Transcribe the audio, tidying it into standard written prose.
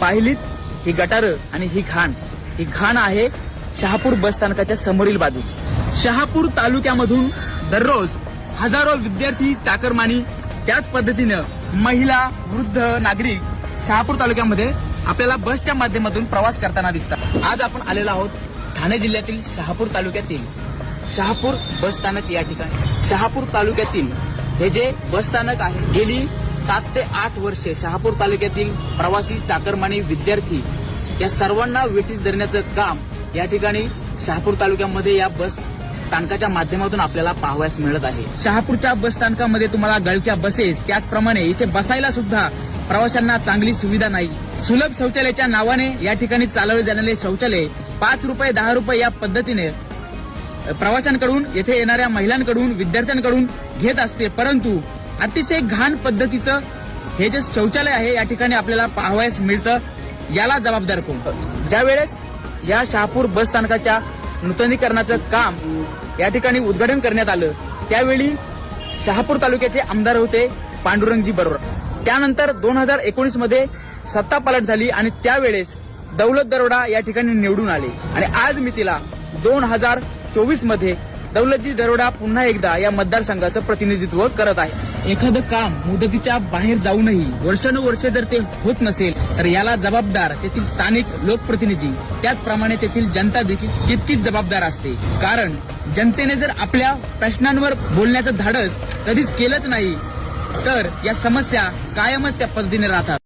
पाहिलीत ही गटारं आणि ही घाण आहे शहापूर बस स्थानकाच्या समोरील बाजूस। शहापूर तालुक्यामधून दररोज हजारो विद्यार्थी, चाकरमानी, त्याच पद्धतीनं महिला, वृद्ध नागरिक शहापूर तालुक्यामध्ये आपल्याला बसच्या माध्यमातून प्रवास करताना दिसतात। आज आपण आलेलो आहोत ठाणे जिल्ह्यातील शहापूर तालुक्यातील शहापूर बस स्थानक या ठिकाणी। शहापूर तालुक्यातील हे जे बस स्थानक आहे, गेली 7 ते 8 वर्षे शहापूर तालुक्यातील प्रवासी, चाकरमानी, विद्यार्थी या सर्वांना वेठीस धरण्याचं काम या ठिकाणी शहापूर तालुक्यामध्ये या बस स्थानकाच्या माध्यमातून आपल्याला पाहावयास मिळत आहे। शहापूरच्या बस स्थानकामध्ये तुम्हाला गळक्या बसेस, त्याचप्रमाणे इथे बसायला सुद्धा प्रवाशांना चांगली सुविधा नाही। सुलभ शौचालयाच्या नावाने या ठिकाणी चालवले जाणारे शौचालय 5 रुपये 10 रुपये या पद्धतीने प्रवाशांकडून, येथे येणाऱ्या महिलांकडून, विद्यार्थ्यांकडून घेत असते, परंतु अतिशय घाण पद्धतीचं हे जे शौचालय आहे या ठिकाणी आपल्याला पाहावयास मिळतं। याला जबाबदार कोण? ज्यावेळेस या शहापूर बस स्थानकाच्या नूतनीकरणाचं काम या ठिकाणी उद्घाटन करण्यात आलं, त्यावेळी शहापूर तालुक्याचे आमदार होते पांडुरंगजी बरोबर। त्यानंतर 2019 मध्ये सत्ता पालट झाली आणि त्यावेळेस दौलत दरोडा या ठिकाणी निवडून आले आणि आज मी तिला 2024 मध्ये दौलतजी दरोडा पुन्हा एकदा या मतदारसंघाचं प्रतिनिधित्व करत आहे। एखादं काम मुदतीच्या बाहेर जाऊनही वर्षानुवर्षे जर ते होत नसेल तर याला जबाबदार तेथील स्थानिक लोकप्रतिनिधी, त्याचप्रमाणे तेथील जनता देखील तितकीच जबाबदार असते। कारण जनतेने जर आपल्या प्रश्नांवर बोलण्याचं धाडस कधीच केलंच नाही तर या समस्या कायमच त्या पद्धतीने राहतात।